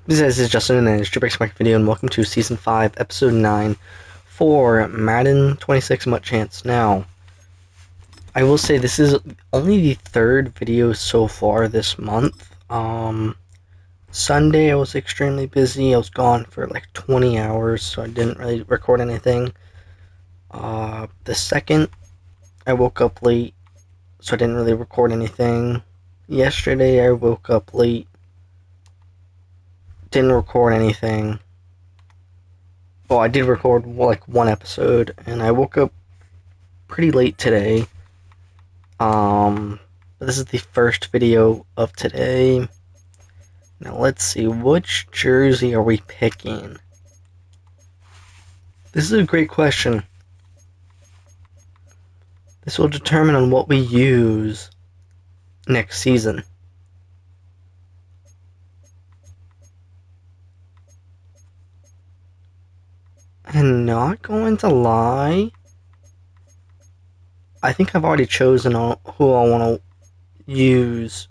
This is Justin, and it's your Breaks Market video, and welcome to Season 5, Episode 9 for Madden 26 Mutt Chance. Now, I will say this is only the third video so far this month. Sunday I was extremely busy. I was gone for like 20 hours, so I didn't really record anything. The second, I woke up late, so I didn't really record anything. Yesterday I woke up late, didn't record anything. Well, I did record like one episode, and I woke up pretty late today. But this is the first video of today. Now let's see, which jersey are we picking? This is a great question. This will determine on what we use next season. And not going to lie, I think I've already chosen who I want to use.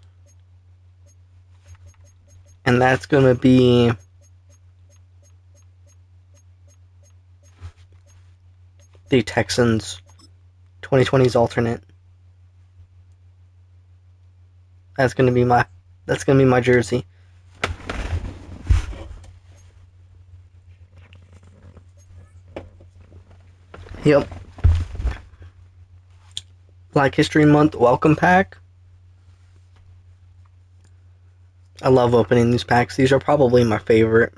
And that's going to be the Texans 2020's alternate. That's going to be my jersey. Yep. Black History Month welcome pack. I love opening these packs. These are probably my favorite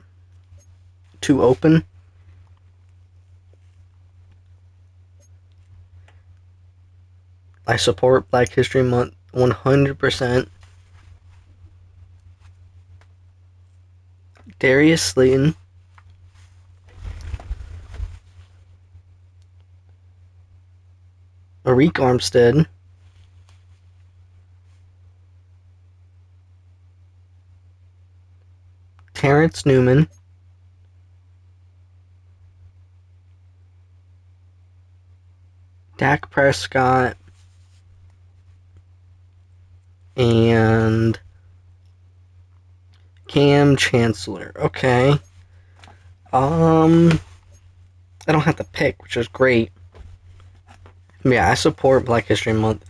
to open. I support Black History Month 100%. Darius Slayton. Arik Armstead. Terrence Newman. Dak Prescott. And Cam Chancellor. Okay. I don't have to pick, which is great. Yeah, I support Black History Month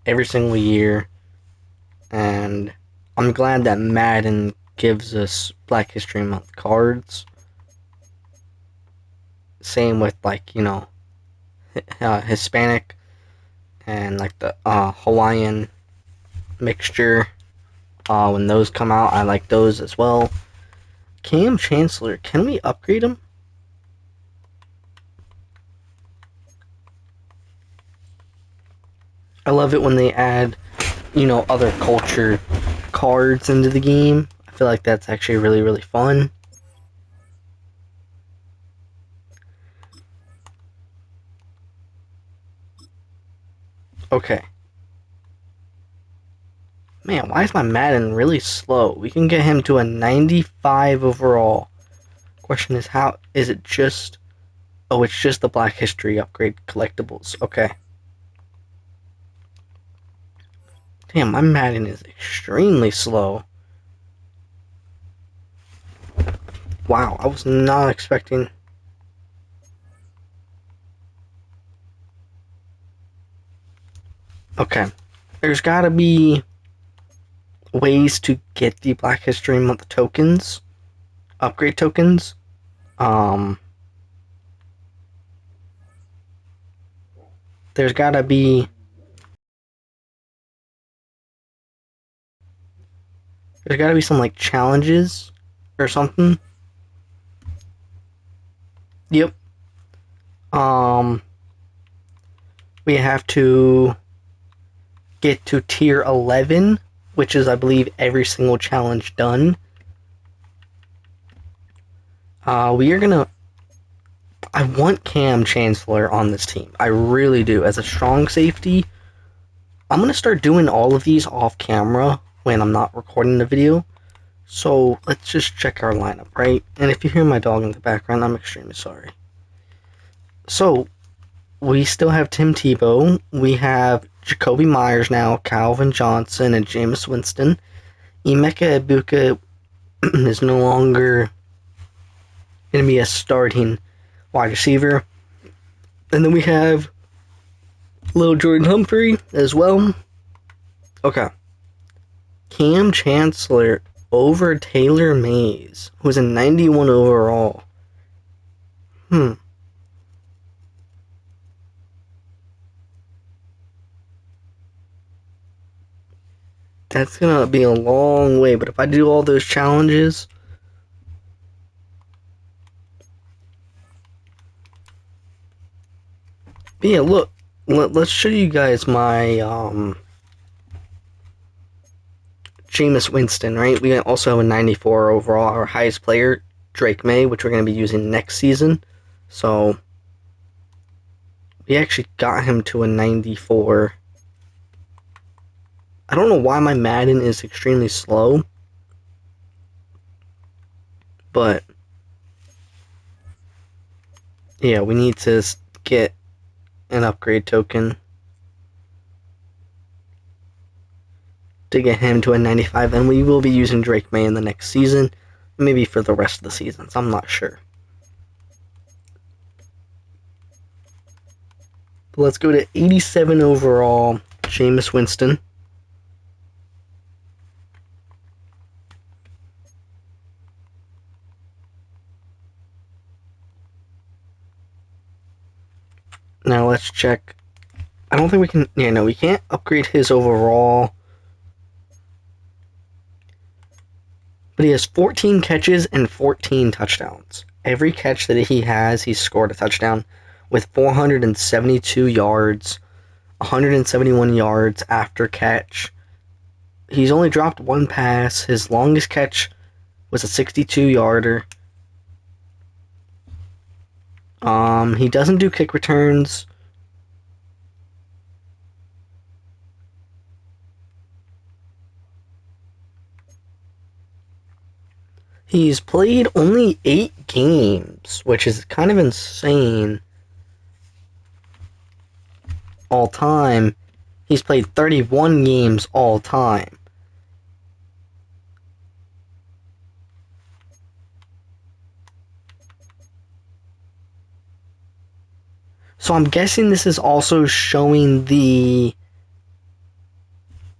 every single year, and I'm glad that Madden gives us Black History Month cards. Same with, like, you know, Hispanic and like the Hawaiian mixture. When those come out, I like those as well. Cam Chancellor, can we upgrade him? I love it when they add, you know, other culture cards into the game. I feel like that's actually really, really fun. Okay. Man, why is my Madden really slow? We can get him to a 95 overall. Question is, how is it just... Oh, it's just the Black History upgrade collectibles. Okay. Damn, my Madden is extremely slow. Wow, I was not expecting... Okay. There's gotta be ways to get the Black History Month tokens. Upgrade tokens. There's gotta be... There's gotta be some, like, challenges or something. Yep. We have to get to tier 11, which is, I believe, every single challenge done. We are gonna... I want Cam Chancellor on this team. I really do. As a strong safety, I'm gonna start doing all of these off camera when I'm not recording the video. So let's just check our lineup, right? And if you hear my dog in the background, I'm extremely sorry. So we still have Tim Tebow. We have Jacoby Myers now, Calvin Johnson, and Jameis Winston. Emeka Ibuka is no longer going to be a starting wide receiver. And then we have little Jordan Humphrey as well. Okay. Cam Chancellor over Taylor Mays, who's a 91 overall. That's gonna be a long way, but if I do all those challenges, but yeah, look, let's show you guys my Jameis Winston, right? We also have a 94 overall, our highest player, Drake May, which we're going to be using next season. So, we actually got him to a 94. I don't know why my Madden is extremely slow, but yeah, we need to get an upgrade token to get him to a 95, and we will be using Drake May in the next season, maybe for the rest of the seasons, I'm not sure. But let's go to 87 overall, Jameis Winston. Now let's check. I don't think we can. Yeah, no, we can't upgrade his overall. But he has 14 catches and 14 touchdowns. Every catch that he has, he's scored a touchdown with 472 yards, 171 yards after catch. He's only dropped one pass. His longest catch was a 62-yarder. He doesn't do kick returns. He's played only 8 games, which is kind of insane. All time. He's played 31 games all time. So I'm guessing this is also showing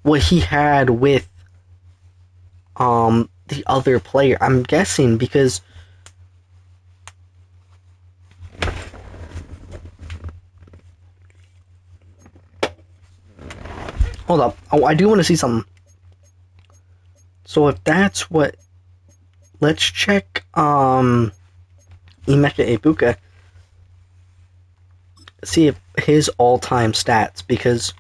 what he had with the other player. I'm guessing because hold up. Oh, I do want to see something. So if that's what, let's check Emeka Ibuka. See if his all-time stats, because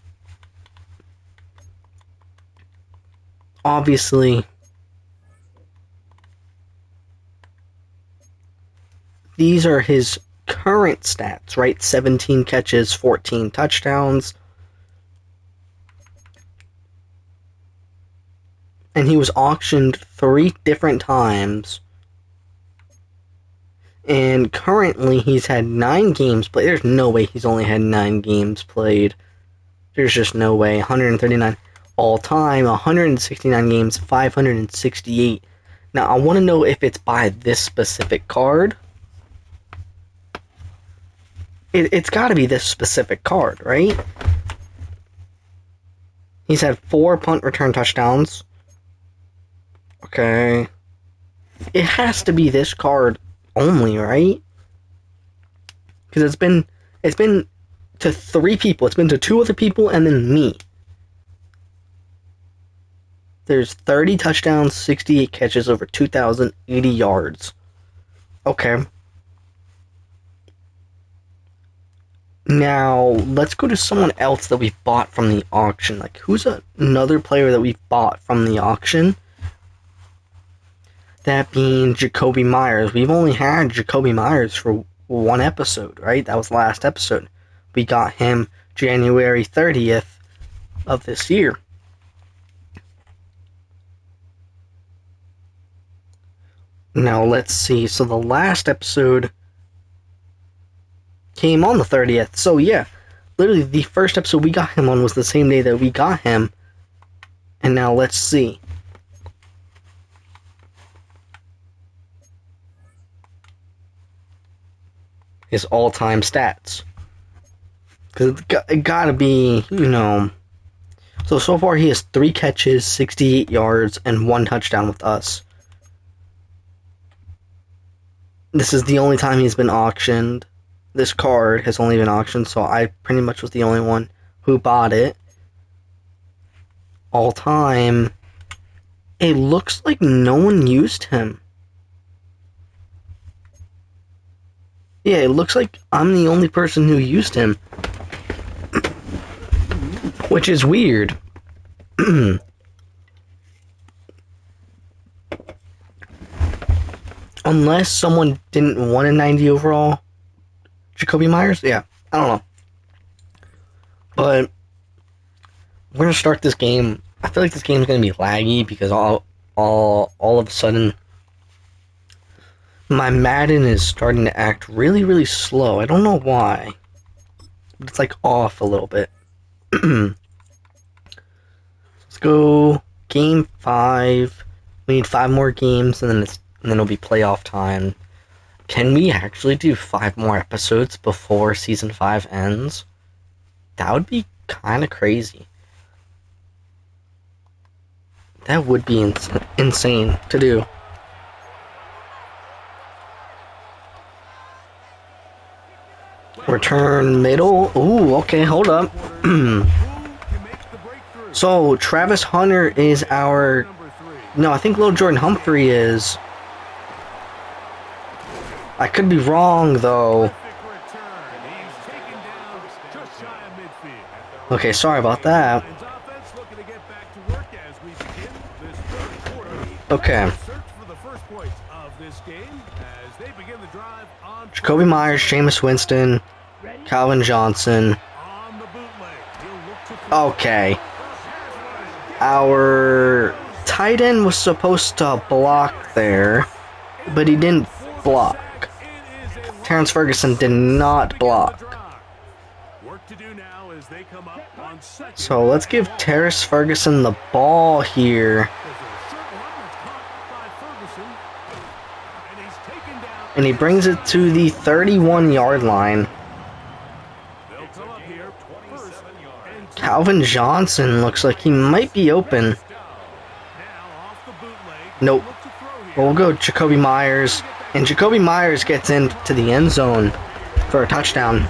obviously these are his current stats, right? 17 catches, 14 touchdowns. And he was auctioned 3 different times. And currently he's had 9 games played. There's no way he's only had 9 games played. There's just no way. 139 all time, 169 games, 568. Now I want to know if it's by this specific card. It's got to be this specific card, right? He's had 4 punt return touchdowns. Okay. It has to be this card only, right? Because it's been to 3 people. It's been to 2 other people and then me. There's 30 touchdowns, 68 catches, over 2,080 yards. Okay. Now, let's go to someone else that we bought from the auction. Like, who's another player that we bought from the auction? That being Jacoby Myers. We've only had Jacoby Myers for 1 episode, right? That was the last episode. We got him January 30th of this year. Now, let's see. So, the last episode came on the 30th. So, yeah. Literally, the first episode we got him on was the same day that we got him. And now, let's see. his all-time stats. Because it gotta be, So far he has 3 catches, 68 yards, and 1 touchdown with us. This is the only time he's been auctioned. This card has only been auctioned, so I pretty much was the only one who bought it. All time, it looks like no one used him. Yeah, it looks like I'm the only person who used him. Which is weird. Unless someone didn't want a 90 overall. Jacoby Myers? Yeah, I don't know. But we're gonna start this game. I feel like this game's gonna be laggy because all of a sudden my Madden is starting to act really, really slow. I don't know why. But it's like off a little bit. Let's go game 5. We need 5 more games and then it'll be playoff time. Can we actually do 5 more episodes before season 5 ends? That would be kind of crazy. That would be insane to do. Return middle. Ooh, okay, hold up. So, Travis Hunter is our... No, I think Lil Jordan Humphrey is... I could be wrong, though. Okay, sorry about that. Okay. Jacoby Myers, Jameis Winston, Calvin Johnson. Okay. Our tight end was supposed to block there, but he didn't block. Terrence Ferguson did not block. So let's give Terrence Ferguson the ball here. And he brings it to the 31-yard line. Calvin Johnson looks like he might be open. Nope. We'll go Jacoby Myers. And Jacoby Myers gets into the end zone for a touchdown.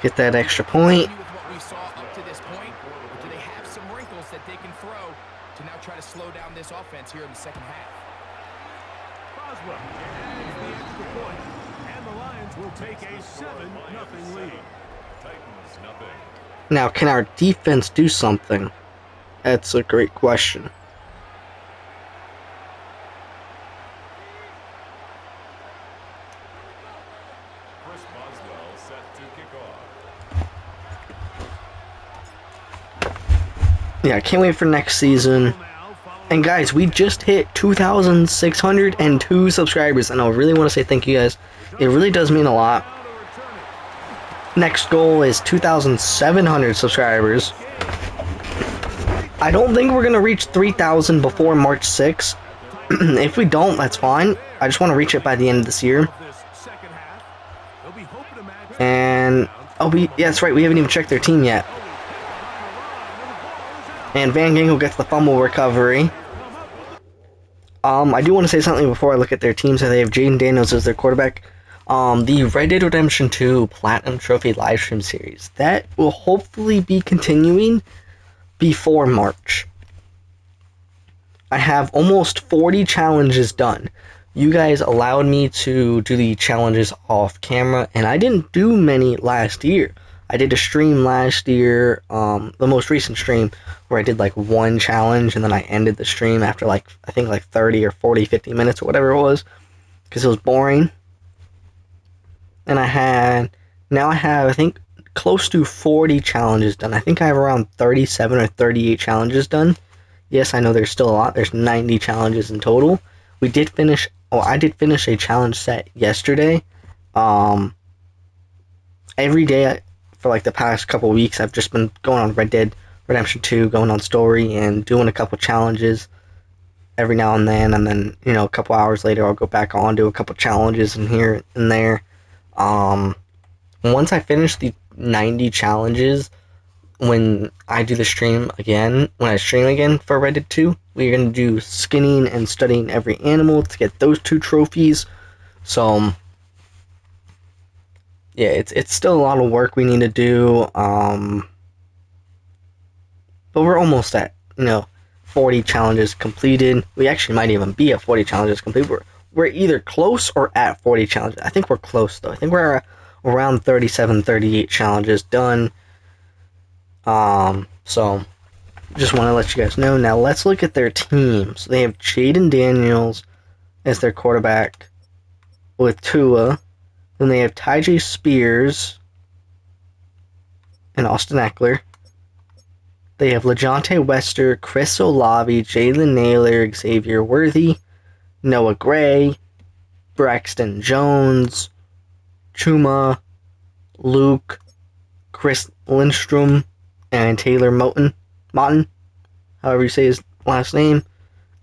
Get that extra point. Do they have some wrinkles that they can throw to now try to slow down this offense here in the second half? Boswell adds the extra point, and the Lions will take a 7-0 lead. Titans nothing. Now, can our defense do something? That's a great question. Yeah, I can't wait for next season. And guys, we just hit 2,602 subscribers, and I really want to say thank you guys. It really does mean a lot. Next goal is 2,700 subscribers. I don't think we're going to reach 3,000 before March 6th. If we don't, that's fine. I just want to reach it by the end of this year. And, yeah, that's right, we haven't even checked their team yet. And Van Ginkel gets the fumble recovery. I do want to say something before I look at their team. So they have Jaden Daniels as their quarterback. The Red Dead Redemption 2 Platinum Trophy Livestream Series. That will hopefully be continuing before March. I have almost 40 challenges done. You guys allowed me to do the challenges off camera, and I didn't do many last year. I did a stream last year, the most recent stream, where I did like 1 challenge, and then I ended the stream after I think 30 or 40, 50 minutes or whatever it was, because it was boring. And now I have, I think, close to 40 challenges done. I think I have around 37 or 38 challenges done. Yes, I know there's still a lot. There's 90 challenges in total. We did finish. Oh, I did finish a challenge set yesterday. Um, every day for like the past couple weeks, I've just been going on Red Dead Redemption 2, going on story, and doing a couple challenges every now and then, you know, a couple hours later, I'll go back on, do a couple challenges in here and there. Once I finish the 90 challenges, when I stream again for Red Dead 2, we're going to do skinning and studying every animal to get those 2 trophies. So, yeah, it's still a lot of work we need to do, but we're almost at, 40 challenges completed. We actually might even be at 40 challenges complete. We're either close or at 40 challenges. I think we're close, though. I think we're around 37, 38 challenges done. So just want to let you guys know. Now let's look at their teams. They have Jaden Daniels as their quarterback with Tua. Then they have Tyjae Spears and Austin Eckler. They have LeJontay Wester, Chris Olave, Jalen Naylor, Xavier Worthy, Noah Gray, Braxton Jones, Chuma, Luke, Chris Lindstrom, and Taylor Moton, however you say his last name.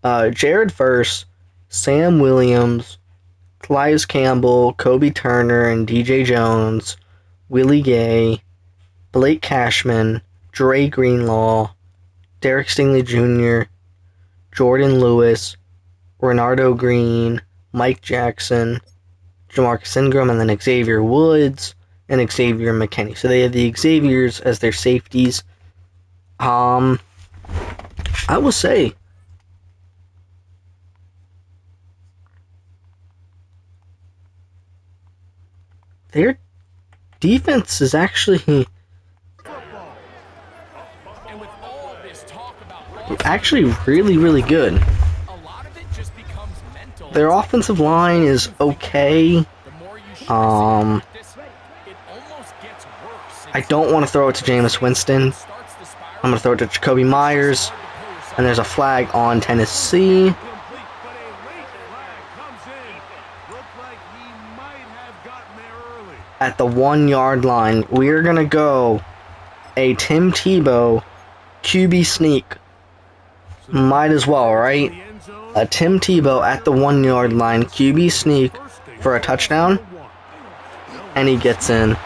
Jared Verse, Sam Williams, Calais Campbell, Kobe Turner, and DJ Jones, Willie Gay, Blake Cashman, Dre Greenlaw, Derek Stingley Jr., Jordan Lewis, Renardo Green, Mike Jackson, Jamarcus Ingram, and then Xavier Woods and Xavier McKinney. So they have the Xaviers as their safeties. I will say, their defense is actually really, really good. Their offensive line is okay. I don't want to throw it to Jameis Winston. I'm going to throw it to Jacoby Myers. And there's a flag on Tennessee. At the 1 yard line, we're going to go a Tim Tebow QB sneak. Might as well, right? A Tim Tebow at the 1 yard line, QB sneak for a touchdown. And he gets in.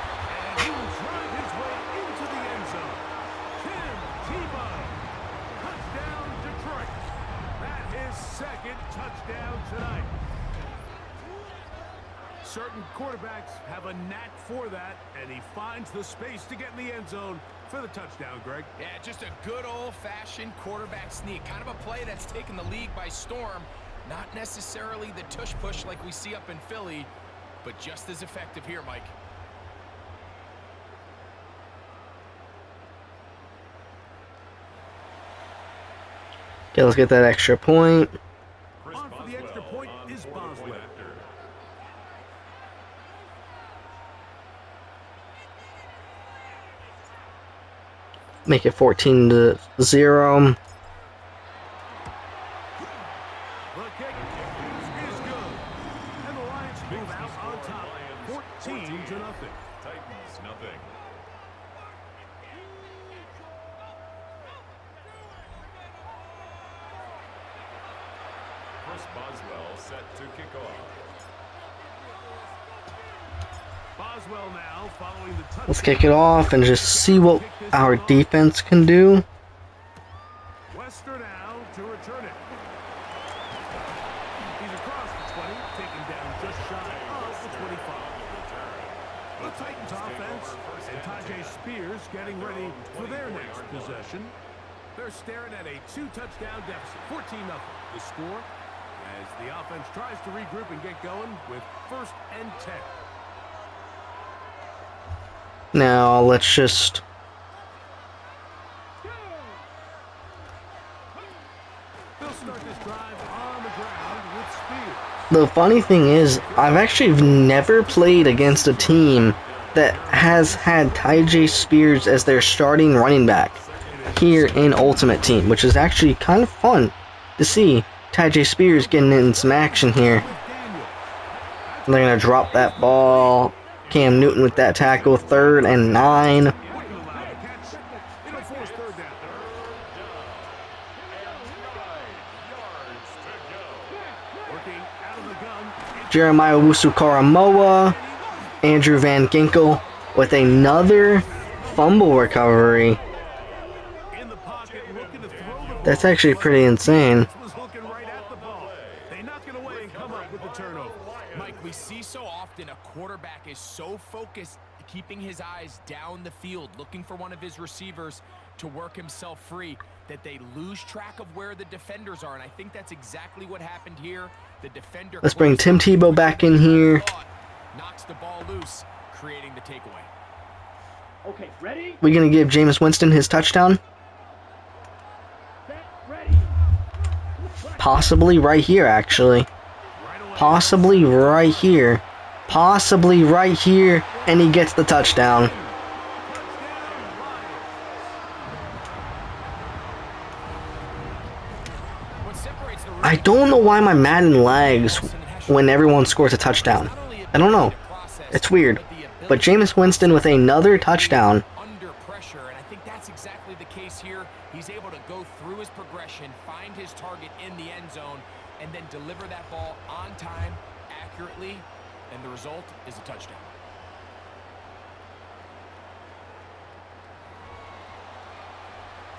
Certain quarterbacks have a knack for that, and he finds the space to get in the end zone for the touchdown, Greg. Yeah, just a good old-fashioned quarterback sneak. Kind of a play that's taken the league by storm. Not necessarily the tush-push like we see up in Philly, but just as effective here, Mike. Okay, let's get that extra point. On for the extra point is Boswell. Make it 14-0. The kick is good. And the Lions move out on top, 14-0. Titans, nothing. Chris Boswell set to kick off. Boswell now following the touchdown. Let's kick it off and just see what our defense can do. Wester now to return it. He's across the 20, taken down just shy of the 25. The Titans offense and Tyjae Spears getting ready for their next possession. They're staring at a 2-touchdown deficit, 14-0. The score as the offense tries to regroup and get going with 1st and 10. Now, let's just... They'll start this drive on the ground with Spears. The funny thing is, I've actually never played against a team that has had Ty Spears as their starting running back here in Ultimate Team, which is actually kind of fun to see Ty Spears getting in some action here. And they're going to drop that ball. Cam Newton with that tackle, 3rd and 9. Jeremiah Wusu-Karamoa, Andrew Van Ginkel with another fumble recovery. That's actually pretty insane. Mike, we see so often a quarterback is so focused, keeping his eyes down the field, looking for one of his receivers to work himself free, that they lose track of where the defenders are, and I think that's exactly what happened here. The defender. Let's bring Tim Tebow back in here. Knocks the ball loose, creating the takeaway. Okay, ready? We're going to give Jameis Winston his touchdown. Possibly right here, actually. Possibly right here. Possibly right here. And he gets the touchdown. I don't know why my Madden lags when everyone scores a touchdown. I don't know. It's weird. But Jameis Winston with another touchdown. Under pressure, and I think that's exactly the case here. He's able to go through his progression, find his target in the end zone, and then deliver that ball on time, accurately, and the result is a touchdown.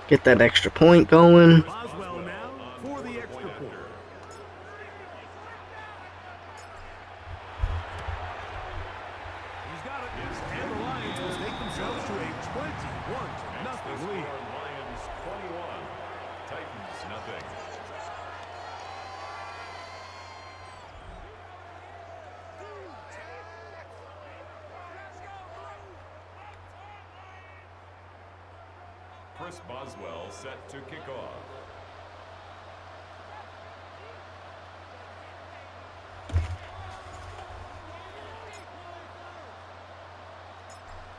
Get that extra point going. Boswell now for the extra point. He's got it. And the Lions will take themselves to a 21-0 lead. Lions 21, Titans nothing. Chris Boswell set to kick off.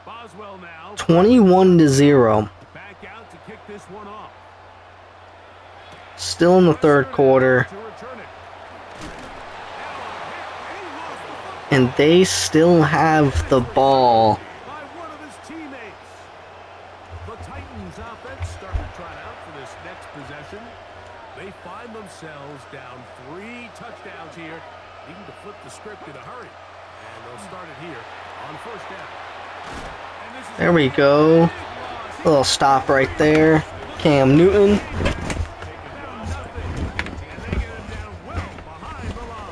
Boswell now 21-0. back out to kick this one off. Still in the 3rd quarter. To return it. And they still have the ball. By one of his teammates. The Titans offense starting to trot out for this next possession. They find themselves down 3 touchdowns here, needing to flip the script in a hurry. And they'll start it here on 1st down. And this is There we go. A little stop right there. Cam Newton.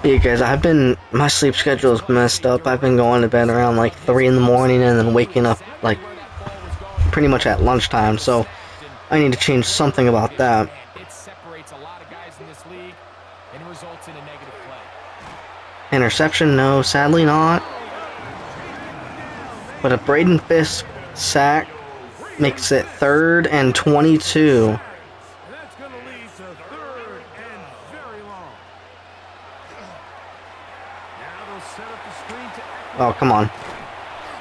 Yeah, guys, my sleep schedule is messed up. I've been going to bed around like 3 in the morning and then waking up like pretty much at lunchtime, so I need to change something about that. It separates a lot of guys in this league and results in a negative play. Interception? No, sadly not. But a Braden Fisk sack makes it 3rd and 22. And that's going to lead to 3rd and very long. Now they'll set up the screen to Oh, come on.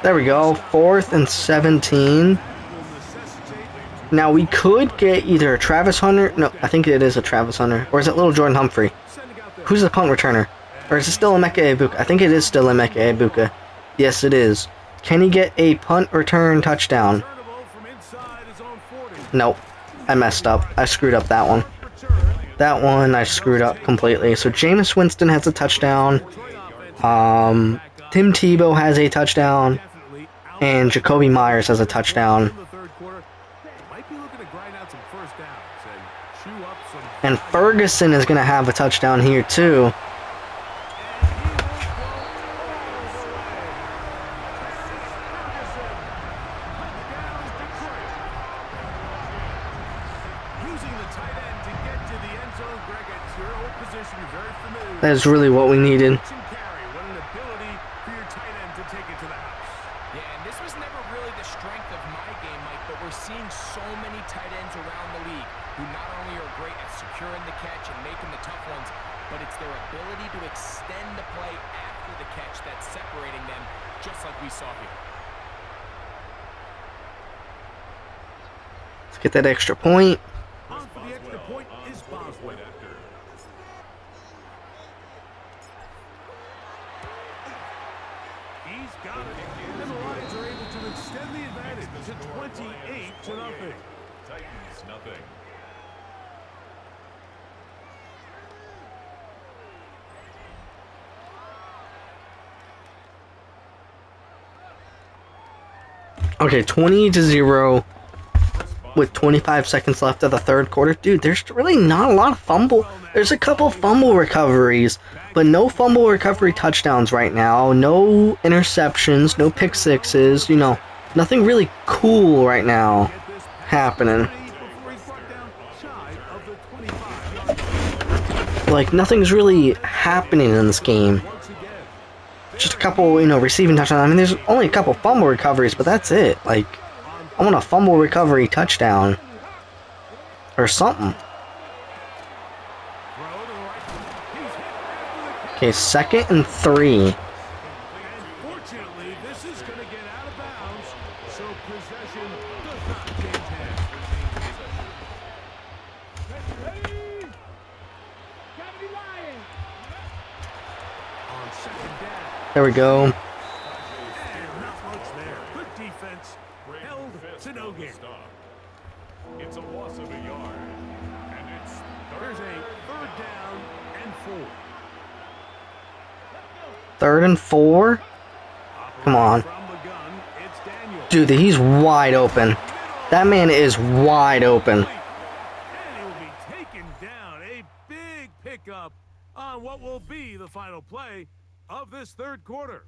There we go. 4th and 17. Now, we could get either a Travis Hunter. No, I think it is a Travis Hunter. Or is it little Jordan Humphrey? Who's the punt returner? Or is it still Emeka Egbuka? I think it is still Emeka Egbuka. Yes, it is. Can he get a punt return touchdown? Nope. I messed up. I screwed up that one. That one I screwed up completely. So Jameis Winston has a touchdown. Tim Tebow has a touchdown. And Jacoby Myers has a touchdown. And Ferguson is going to have a touchdown here too. That is really what we needed. Yeah, and this was never really the strength of my game, Mike, but we're seeing so many tight ends around the league who not only are great at securing the catch and making the tough ones, but it's their ability to extend the play after the catch that's separating them, just like we saw here. Get that extra point. On for the extra point is Boswell. He's got it. And the Lions are able to extend the advantage to 28-0. Titans, nothing. Okay, 20-0 with 25 seconds left of the third quarter. Dude, there's really not a lot of fumble. There's a couple fumble recoveries, but no fumble recovery touchdowns right now. No interceptions, no pick sixes. You know, nothing really cool right now happening. Like, nothing's really happening in this game. Just a couple, you know, receiving touchdowns. I mean, there's only a couple fumble recoveries, but that's it. Like, I want a fumble recovery touchdown. Or something. Okay, 2nd and 3. Unfortunately, this is going to get out of bounds, so possession does not change hands. On second down. There we go. And not much there. Good defense. Held to no gain. It's a loss of a yard. And it's There's a 3rd down and 4. 3rd and 4. Come on. From the gun, it's Daniel. Dude, he's wide open. That man is wide open. And he will be taken down. A big pickup on what will be the final play of this third quarter.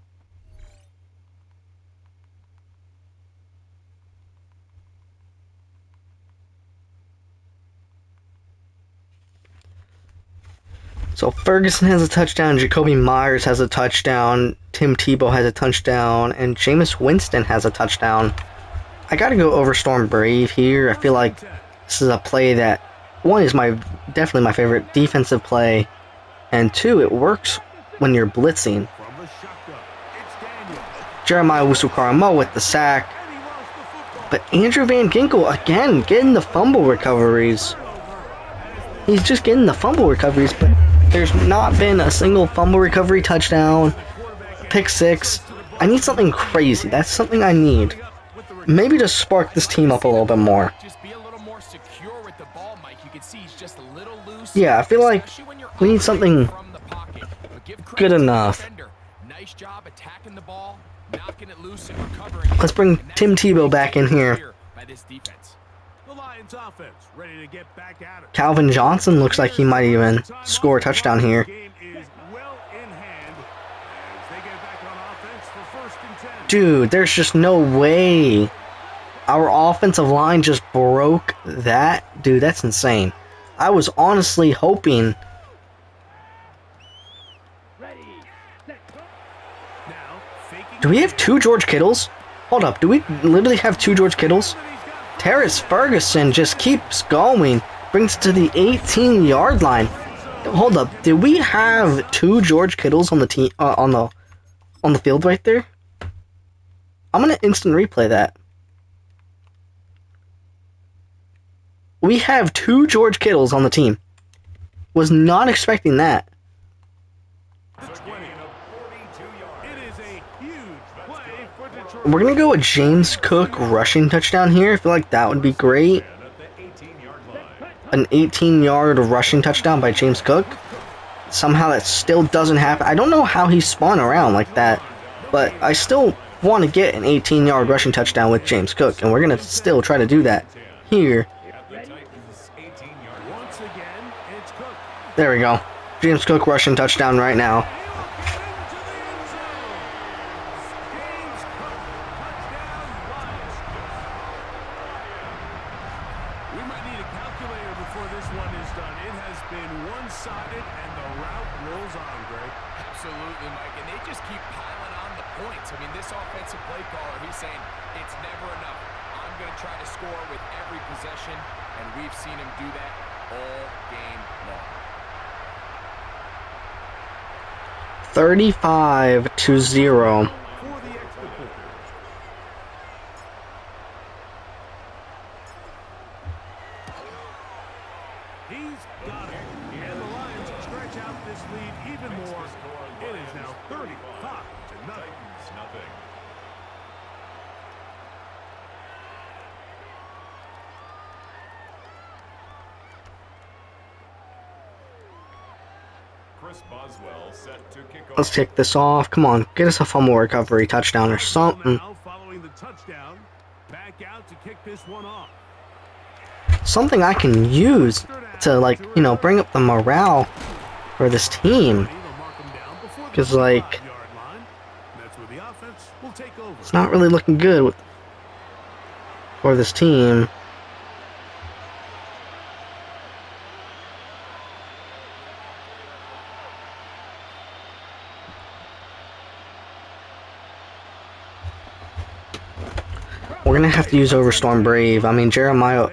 So Ferguson has a touchdown, Jacoby Myers has a touchdown, Tim Tebow has a touchdown, and Jameis Winston has a touchdown. I gotta go over Storm Brave here. I feel like this is a play that, one, is definitely my favorite defensive play, and 2, it works when you're blitzing. From the shotgun, it's Daniel. Jeremiah Wusu-Karamo with the sack, And he lost the football. but Andrew Van Ginkel, again, getting the fumble recoveries. He's just getting the fumble recoveries, but there's not been a single fumble recovery touchdown, pick six. I need something crazy. That's something I need. Maybe to spark this team up a little bit more. Just be a little more secure with the ball, Mike. You can see he's just a little loose. Yeah, I feel like especially when you're we need something from the pocket. But give credit good to the enough. defender. Nice job attacking the ball, knocking it loose and recovering it. Let's bring And that's Tim a Tebow great back in job here. By this defense. The Lions offense ready to get back at it. Calvin Johnson looks like he might even score a touchdown here. Game is well in hand as they get back on offense for 1st and 10. Dude, there's just no way. Our offensive line just broke that. Dude, that's insane. I was honestly hoping. Now, faking Do we have 2 George Kittles? Hold up, do we literally have 2 George Kittles? Terrace Ferguson just keeps going. Brings it to the 18-yard line. Hold up, did we have 2 George Kittles on the team on the field right there? I'm gonna instant replay that. We have 2 George Kittles on the team. Was not expecting that. the 20. It is a huge play for Detroit. We're gonna go with James Cook rushing touchdown here. I feel like that would be great. at the 18-yard line. An 18-yard rushing touchdown by James Cook. Somehow that still doesn't happen. I don't know how he spun around like that, but I still want to get an 18-yard rushing touchdown with James Cook, and we're gonna still try to do that here. At the Titans' 18-yard line. Once again, it's Cook. There we go. James Cook rushing touchdown right now. We might need a calculator before this one is done. It has been one-sided, and the route rolls on, Greg. Absolutely, Mike. And they just keep piling on the points. I mean, this offensive play caller, he's saying it's never enough. I'm going to try to score with every possession, and we've seen him do that all game long. 35-0. For the extra point. Chris Boswell set to kick Let's off. kick this off. Come on, get us a fumble recovery touchdown or something. Now following the touchdown, back out to kick this one off. Something I can use to, like, you know, bring up the morale for this team. Because, like, it's not really looking good for this team. We're gonna have to use Overstorm Brave. I mean, Jeremiah,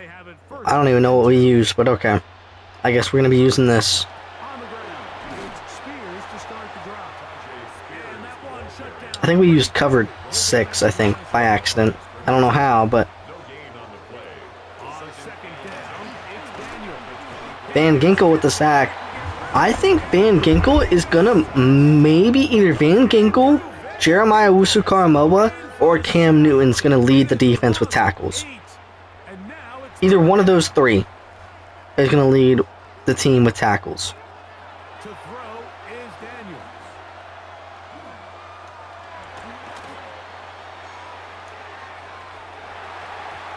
I don't even know what we use, but okay. I guess we're gonna be using this. I think we used covered 6, I think, by accident. I don't know how, but... Van Ginkel with the sack. I think Van Ginkel is gonna maybe either Van Ginkel, Jeremiah Wusu-Karamoa, or Cam Newton's gonna lead the defense with tackles. Either one of those three is gonna lead the team with tackles.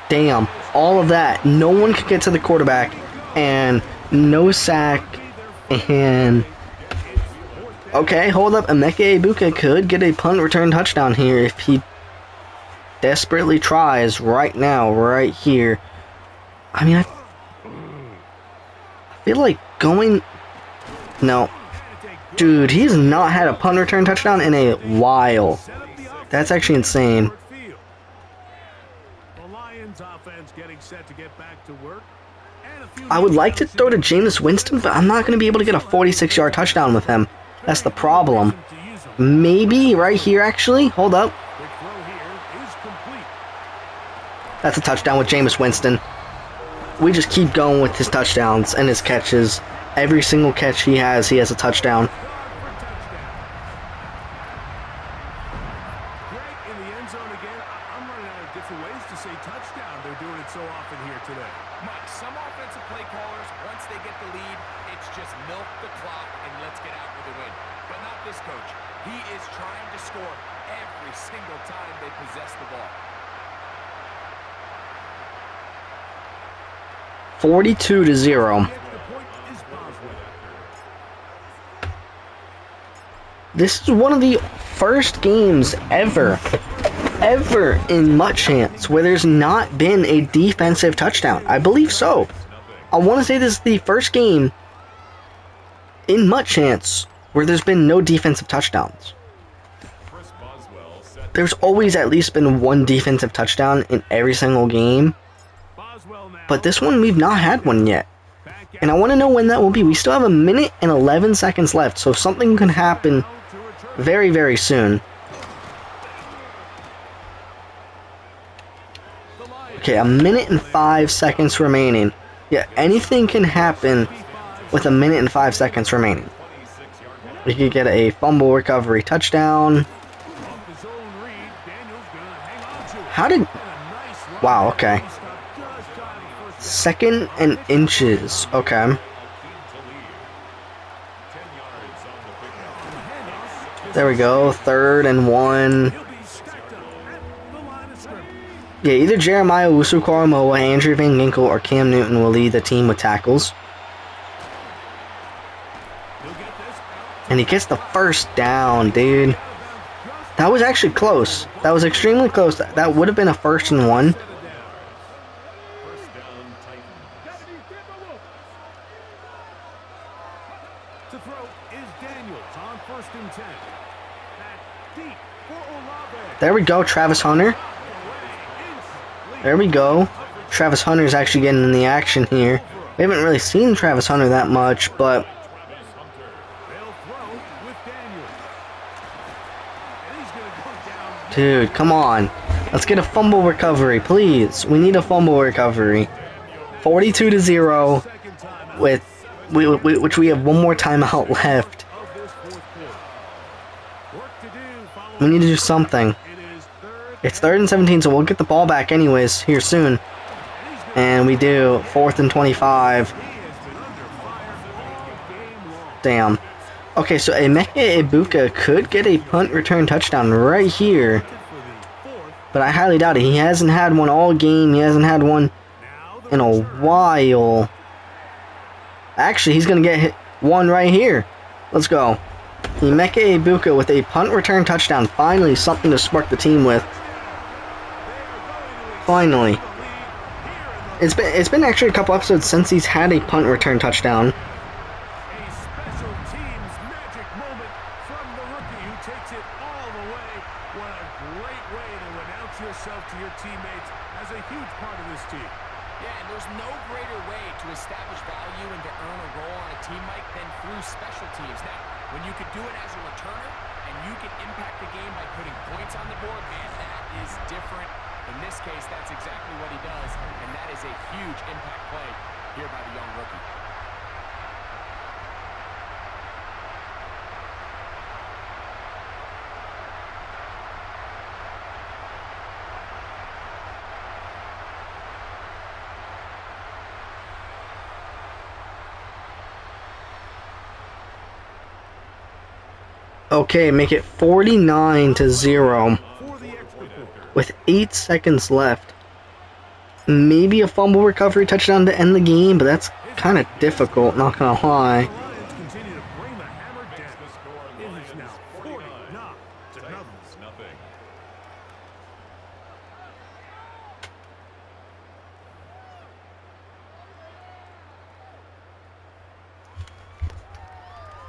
Damn, all of that. No one could get to the quarterback, and no sack, and... Okay, hold up. Emeka Ibuka could get a punt return touchdown here if he desperately tries right now, right here. I mean, I feel like going... No. Dude, he's not had a punt return touchdown in a while. That's actually insane. I would like to throw to Jameis Winston, but I'm not going to be able to get a 46-yard touchdown with him. That's the problem. Maybe right here, actually. Hold up. That's a touchdown with Jameis Winston. We just keep going with his touchdowns and his catches. Every single catch he has a touchdown. Some offensive play callers, once they get the lead, it's just milk the clock and let's get out with a win. But not this coach. He is trying to score every single time they possess the ball. 42-0. This is one of the first games ever in Mutt Chance where there's not been a defensive touchdown. I believe so. I want to say this is the first game in Mutt Chance where there's been no defensive touchdowns. There's always at least been one defensive touchdown in every single game, but this one we've not had one yet. And I want to know when that will be. We still have 1 minute and 11 seconds left, so something can happen very, very soon. Okay, 1 minute and 5 seconds remaining. Yeah, anything can happen with 1 minute and 5 seconds remaining. We could get a fumble recovery touchdown. How did... Wow, okay. 2nd and inches. Okay. There we go. 3rd and 1. Yeah, either Jeremiah Wusu-Karamoa, Andrew Van Ginkel, or Cam Newton will lead the team with tackles. And he gets the first down, dude. That was actually close. That was extremely close. That would have been a 1st and 1. There we go, Travis Hunter. There we go. Travis Hunter's actually getting in the action here. We haven't really seen Travis Hunter that much, but... Dude, come on. Let's get a fumble recovery, please. We need a fumble recovery. 42-0 with which we have one more timeout left. We need to do something. It's 3rd and 17, so we'll get the ball back anyways here soon. And we do. 4th and 25. Damn. Okay, so Emeka Ibuka could get a punt return touchdown right here, For the fourth. but I highly doubt it. He hasn't had one all game. He hasn't had one Now the in a return. while. Actually, he's going to get hit one right here. Let's go. Emeka Ibuka with a punt return touchdown. Finally, something to spark the team with. Finally. It's been actually a couple episodes since he's had a punt return touchdown. A special teams magic moment from the rookie who takes it all the way. What a great way to announce yourself to your teammates as a huge part of this team. Yeah, and there's no greater way to establish value and to earn a role on a team, Mike, than through special teams. Now, when you could do it as a returner and you can impact the game by putting points on the board, man, that is different. In this case, that's exactly what he does, and that is a huge impact play here by the young rookie. Okay, make it 49-0 For the extra point. with 8 seconds left. Maybe a fumble recovery touchdown to end the game, but that's kind of difficult, not gonna lie. The Lions continue to bring the hammer down. It is now 49 to nothing.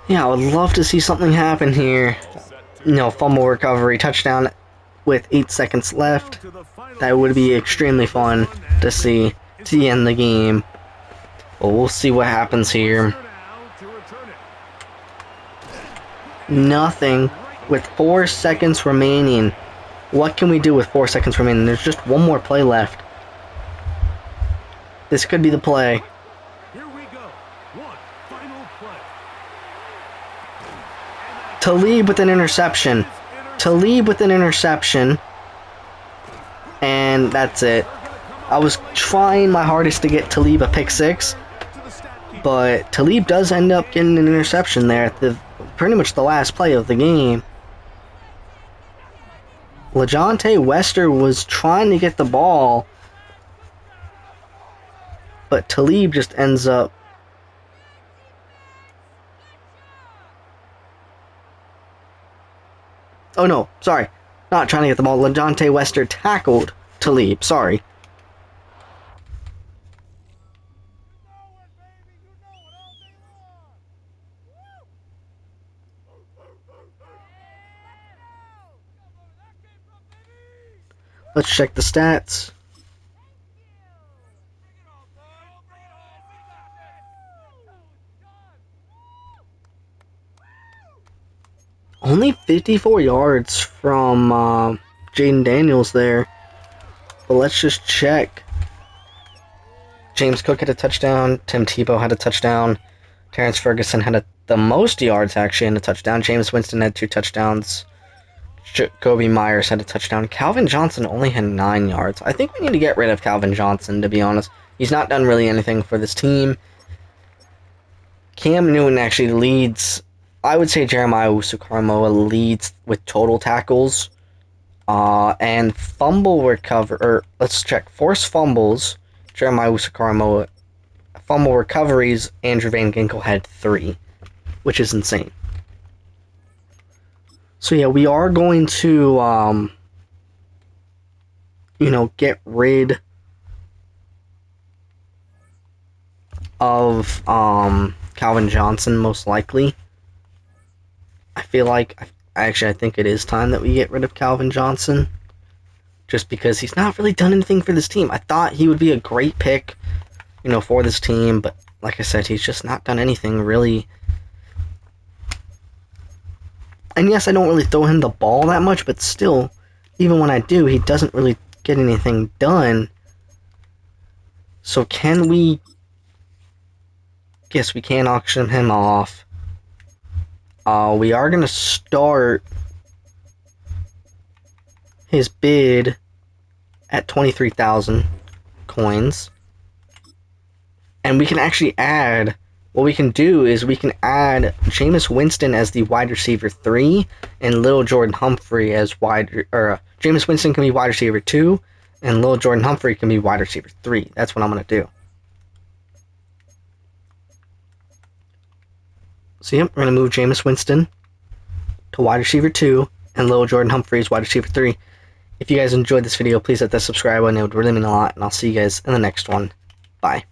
Yeah, I would love to see something happen here. Fumble recovery touchdown with 8 seconds left. To the final That would be extremely fun to see to end the game. But we'll see what happens here. now to return it. Nothing with 4 seconds remaining. What can we do with 4 seconds remaining? There's just one more play left. This could be the play. Here we go. One final play. Talib with an interception. Talib with an interception. And that's it. I was trying my hardest to get Talib a pick six, but Talib does end up getting an interception there at the pretty much the last play of the game. LeJontay Wester was trying to get the ball, but Talib just ends up oh no, sorry. Not trying to get the ball. LeJontay Wester tackled Talib. Sorry. Let's check the stats. Only 54 yards from Jaden Daniels there. But let's just check. James Cook had a touchdown. Tim Tebow had a touchdown. Terrence Ferguson had the most yards, actually, in a touchdown. James Winston had 2 touchdowns. Jacoby Myers had a touchdown. Calvin Johnson only had 9 yards. I think we need to get rid of Calvin Johnson, to be honest. He's not done really anything for this team. Cam Newton actually leads. I would say Jeremiah Owusu-Koramoah leads with total tackles. And fumble recover. Or let's check. Forced fumbles. Jeremiah Owusu-Koramoah. Fumble recoveries. Andrew Van Ginkel had 3. Which is insane. So yeah, we are going to, get rid of Calvin Johnson, most likely. I feel like, I think it is time that we get rid of Calvin Johnson. Just because he's not really done anything for this team. I thought he would be a great pick, for this team. But like I said, he's just not done anything really. And yes, I don't really throw him the ball that much, but still, even when I do, he doesn't really get anything done. So can we... Yes, we can auction him off. We are going to start his bid at 23,000 coins. And we can actually add what we can do is we can add Jameis Winston as the wide receiver 3 and Little Jordan Humphrey as Jameis Winston can be wide receiver 2 and Little Jordan Humphrey can be wide receiver 3. That's what I'm going to do. So yep, we're going to move Jameis Winston to wide receiver 2 and Little Jordan Humphrey is wide receiver 3. If you guys enjoyed this video, please hit that subscribe button. It would really mean a lot, and I'll see you guys in the next one. Bye.